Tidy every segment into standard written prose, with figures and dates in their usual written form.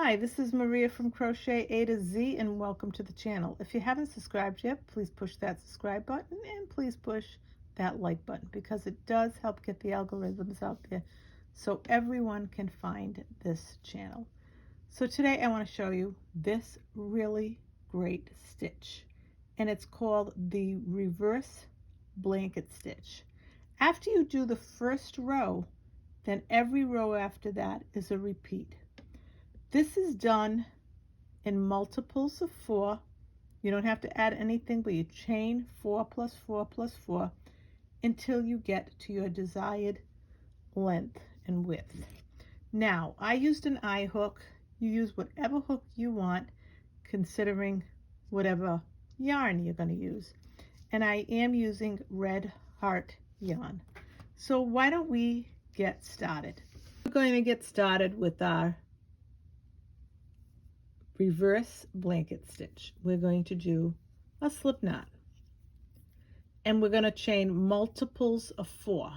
Hi, this is Maria from Crochet A to Z and welcome to the channel. If you haven't subscribed yet, please push that subscribe button and please push that like button because it does help get the algorithms out there so everyone can find this channel. So today I want to show you this really great stitch and it's called the Reverse Blanket Stitch. After you do the first row, then every row after that is a repeat. This is done in multiples of 4. You don't have to add anything, but you chain 4 plus 4 plus 4 until you get to your desired length and width. Now, I used an eye hook. You use whatever hook you want, considering whatever yarn you're going to use. And I am using Red Heart yarn. So why don't we get started? We're going to get started with our reverse blanket stitch. We're going to do a slip knot and we're going to chain multiples of 4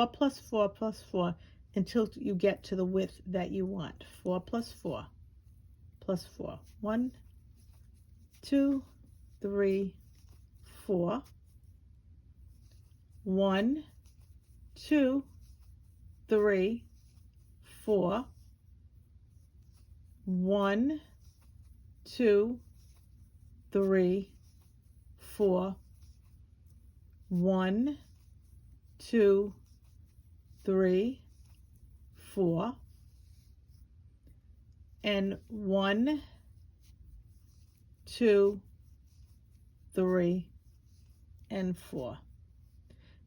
plus 4 plus 4 until you get to the width that you want. 4 plus 4 plus 4. 1 2 3 4. 1 2 3 4. 1 2 3 4. 1 2 3 4 and 1 2 3 and 4.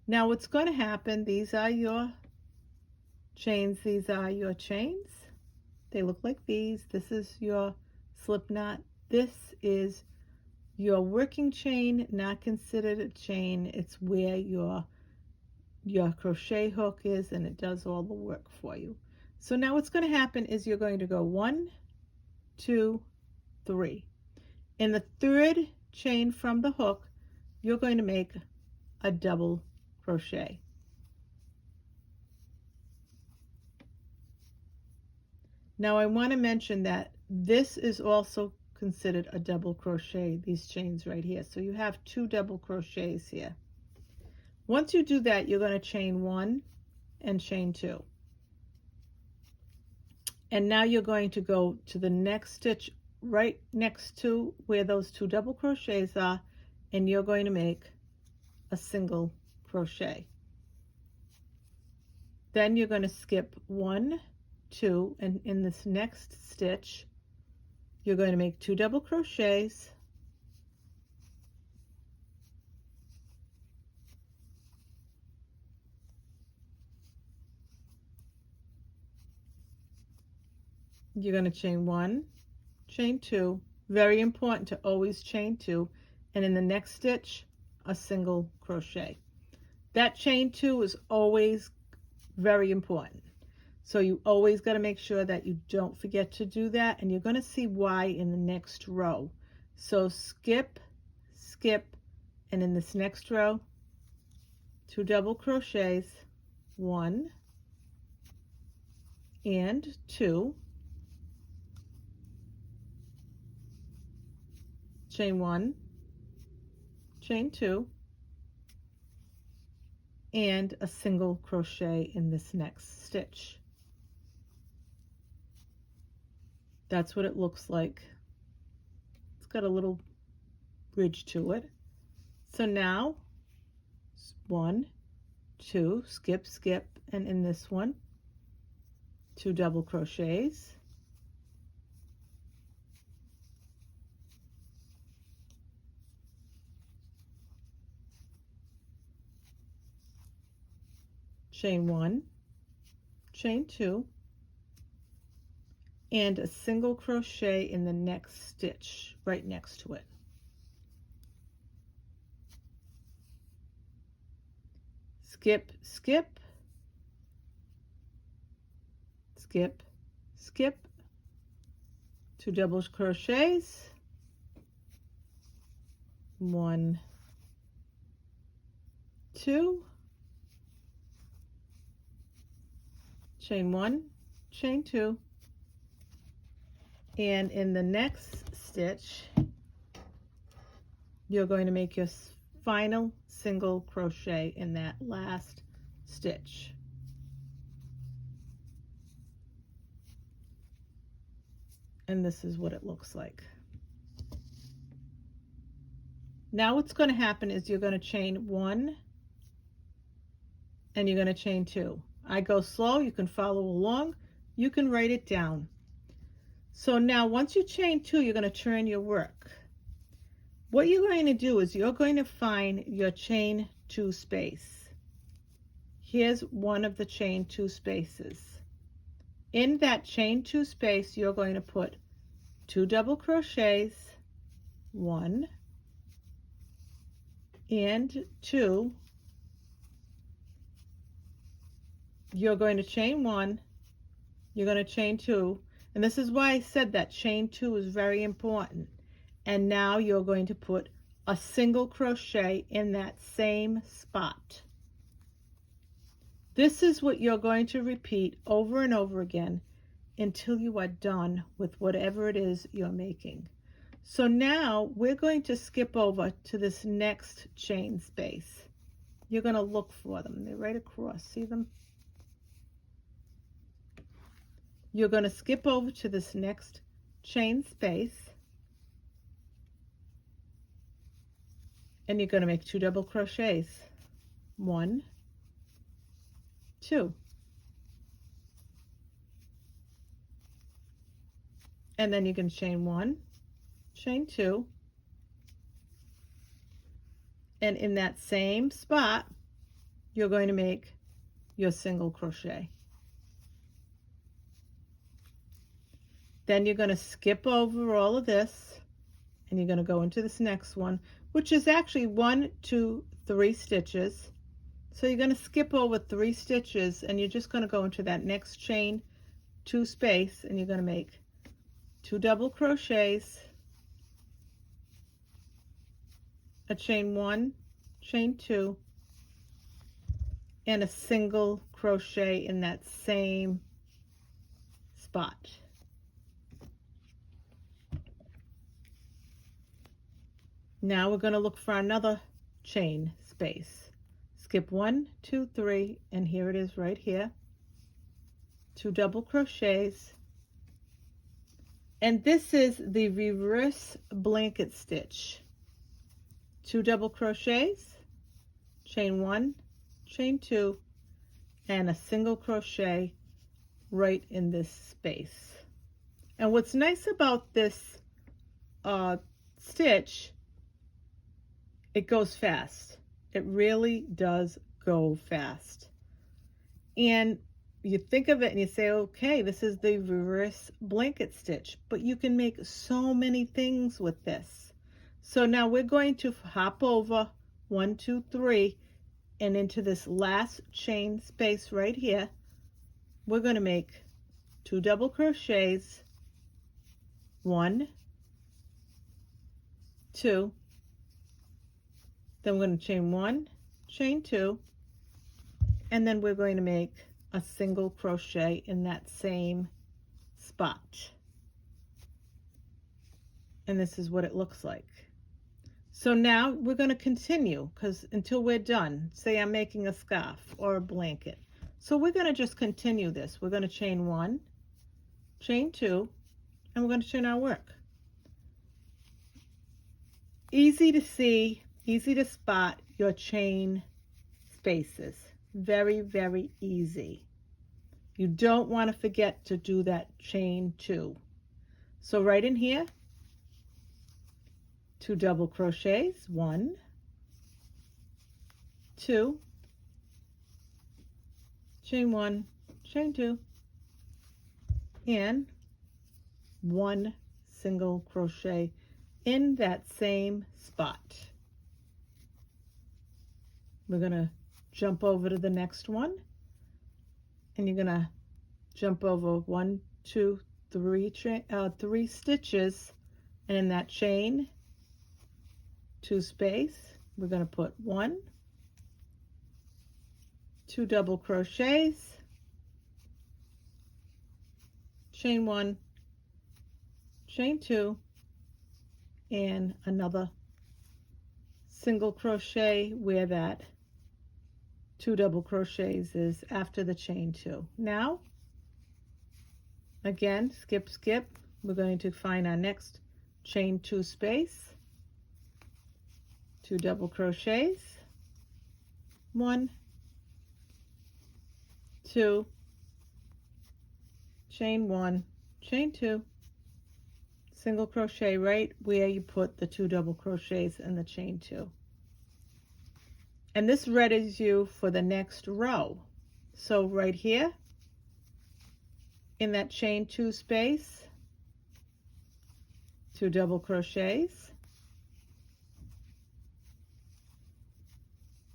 Now what's going to happen, these are your chains, these are your chains. They look like these. This is your slip knot. This is your working chain, not considered a chain. It's where your crochet hook is, and it does all the work for you. So now what's going to happen is you're going to go 1 2 3. In the third chain from the hook, you're going to make a double crochet. Now I want to mention that this is also considered a double crochet, these chains right here. So you have 2 double crochets here. Once you do that, you're going to chain 1 and chain 2. And now you're going to go to the next stitch right next to where those 2 double crochets are, and you're going to make a single crochet. Then you're going to skip 1 2, and in this next stitch you're going to make 2 double crochets, you're going to chain 1 chain 2, very important to always chain 2, and in the next stitch a single crochet. That chain 2 is always very important. So you always got to make sure that you don't forget to do that, and you're going to see why in the next row. So skip, skip, and in this next row, 2 double crochets, 1 and 2, chain 1, chain 2, and a single crochet in this next stitch. That's what it looks like. It's got a little bridge to it. So now 1 2, skip, skip, and in this one 2 double crochets, chain 1, chain 2, and a single crochet in the next stitch right next to it. Skip, skip, skip, skip, 2 double crochets, 1 2, chain 1, chain 2, And in the next stitch, you're going to make your final single crochet in that last stitch. And this is what it looks like. Now what's going to happen is you're going to chain 1 and you're going to chain 2. I go slow, you can follow along, you can write it down. So now once you chain 2, you're going to turn your work. What you're going to do is you're going to find your chain 2 space. Here's one of the chain 2 spaces. In that chain 2 space, you're going to put 2 double crochets, 1 and 2. You're going to chain 1, you're going to chain 2, and this is why I said that chain 2 is very important. And now you're going to put a single crochet in that same spot. This is what you're going to repeat over and over again until you are done with whatever it is you're making. So now we're going to skip over to this next chain space. You're going to look for them. They're right across. See them? You're going to skip over to this next chain space. And you're going to make 2 double crochets. 1, 2. And then you can chain 1, chain 2. And in that same spot, you're going to make your single crochet. Then you're going to skip over all of this and you're going to go into this next one, which is actually 1, 2, 3 stitches. So you're going to skip over 3 stitches and you're just going to go into that next chain 2 space and you're going to make 2 double crochets, a chain 1, chain 2, and a single crochet in that same spot. Now we're going to look for another chain space. Skip 1, 2, 3, and here it is right here. 2 double crochets. And this is the reverse blanket stitch. 2 double crochets, chain 1, chain 2, and a single crochet right in this space. And what's nice about this stitch, it goes fast. It really does go fast. And you think of it and you say, okay, this is the reverse blanket stitch, but you can make so many things with this. So now we're going to hop over 1, 2, 3 and into this last chain space right here. We're going to make 2 double crochets, 1, 2, then we're going to chain 1, chain 2, and then we're going to make a single crochet in that same spot. And this is what it looks like. So now we're going to continue because until we're done, say I'm making a scarf or a blanket. So we're going to just continue this. We're going to chain 1, chain 2, and we're going to turn our work. Easy to see, easy to spot your chain spaces. Very, very easy. You don't want to forget to do that chain 2. So right in here, 2 double crochets, 1, 2, chain 1, chain 2, and 1 single crochet in that same spot. We're going to jump over to the next one, and you're going to jump over 1, 2, 3 stitches, and in that chain 2 space, we're going to put 1, 2 double crochets, chain 1, chain 2, and another single crochet where that 2 double crochets is after the chain 2. Now again, skip, skip, we're going to find our next chain 2 space, 2 double crochets, 1, 2, chain 1, chain 2, single crochet right where you put the 2 double crochets and the chain 2. And this readies you for the next row. So right here in that chain 2 space, 2 double crochets,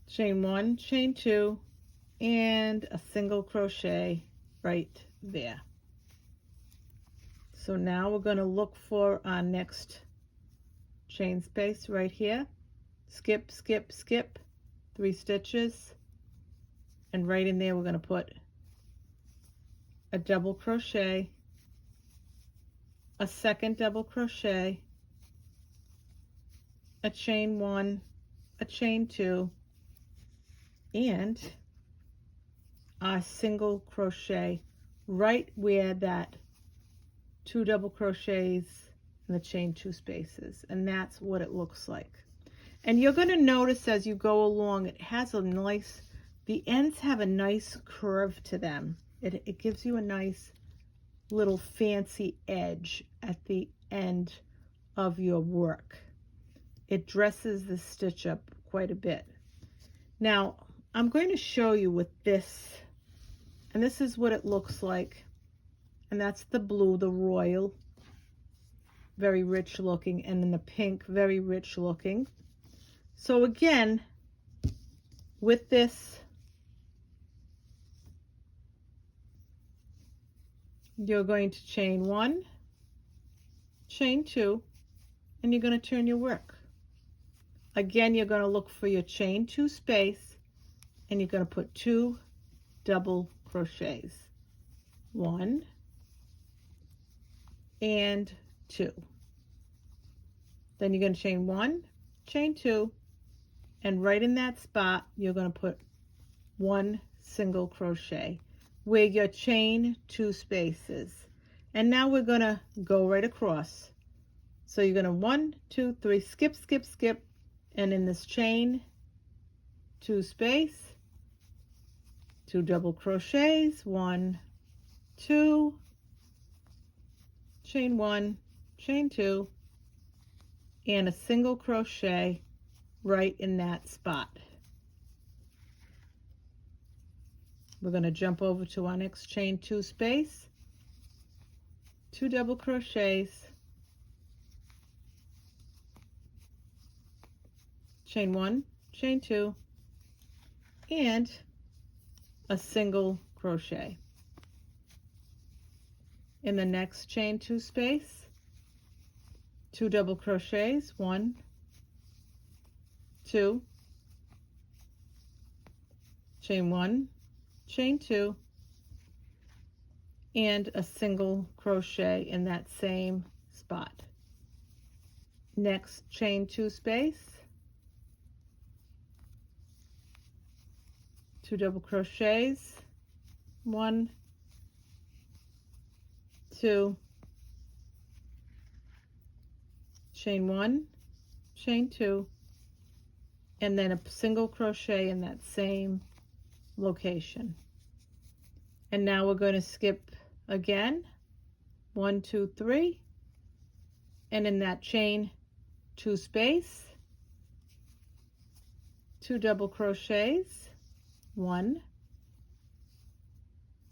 chain 1, chain 2, and a single crochet right there. So now we're going to look for our next chain space right here. Skip, skip, skip, 3 stitches, and right in there we're going to put a double crochet, a second double crochet, a chain 1, a chain 2, and a single crochet right where that 2 double crochets and the chain 2 spaces, and that's what it looks like. And you're going to notice as you go along, it has a nice, the ends have a nice curve to them. It gives you a nice little fancy edge at the end of your work. It dresses the stitch up quite a bit. Now I'm going to show you with this, and this is what it looks like, and that's the blue, the royal, very rich looking, and then the pink, very rich looking. So again, with this, you're going to chain 1, chain 2, and you're going to turn your work. Again, you're going to look for your chain 2 space, and you're going to put 2 double crochets, 1 and 2. Then you're going to chain 1, chain 2, and right in that spot you're going to put 1 single crochet where your chain 2 spaces. And now we're going to go right across. So you're going to 1, 2, 3, skip, skip, skip, and in this chain 2 space, 2 double crochets, 1, 2, chain 1, chain 2, and a single crochet right in that spot. We're going to jump over to our next chain 2 space, 2 double crochets, chain 1, chain 2, and a single crochet. In the next chain 2 space, 2 double crochets, 1, 2, chain 1, chain 2, and a single crochet in that same spot. Next chain 2 space, 2 double crochets, 1, 2, chain 1, chain 2, and then a single crochet in that same location. And now we're going to skip again, 1, 2, 3, and in that chain 2 space, 2 double crochets, 1,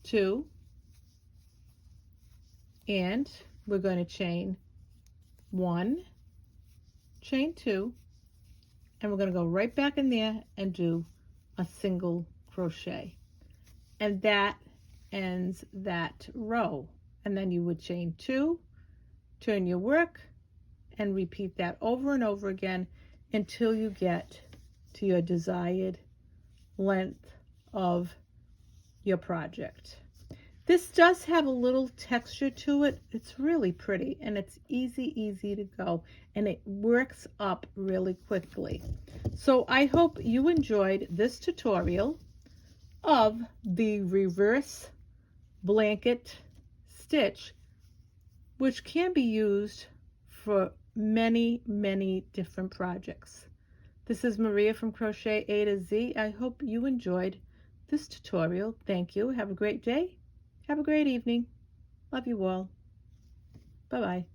2, and we're going to chain 1, chain 2, and we're going to go right back in there and do a single crochet, and that ends that row. And then you would chain 2, turn your work, and repeat that over and over again until you get to your desired length of your project. This does have a little texture to it. It's really pretty, and it's easy to go, and it works up really quickly. So I hope you enjoyed this tutorial of the reverse blanket stitch, which can be used for many different projects. This is Maria from Crochet A to Z. I hope you enjoyed this tutorial. Thank you. Have a great day. Have a great evening. Love you all. Bye-bye.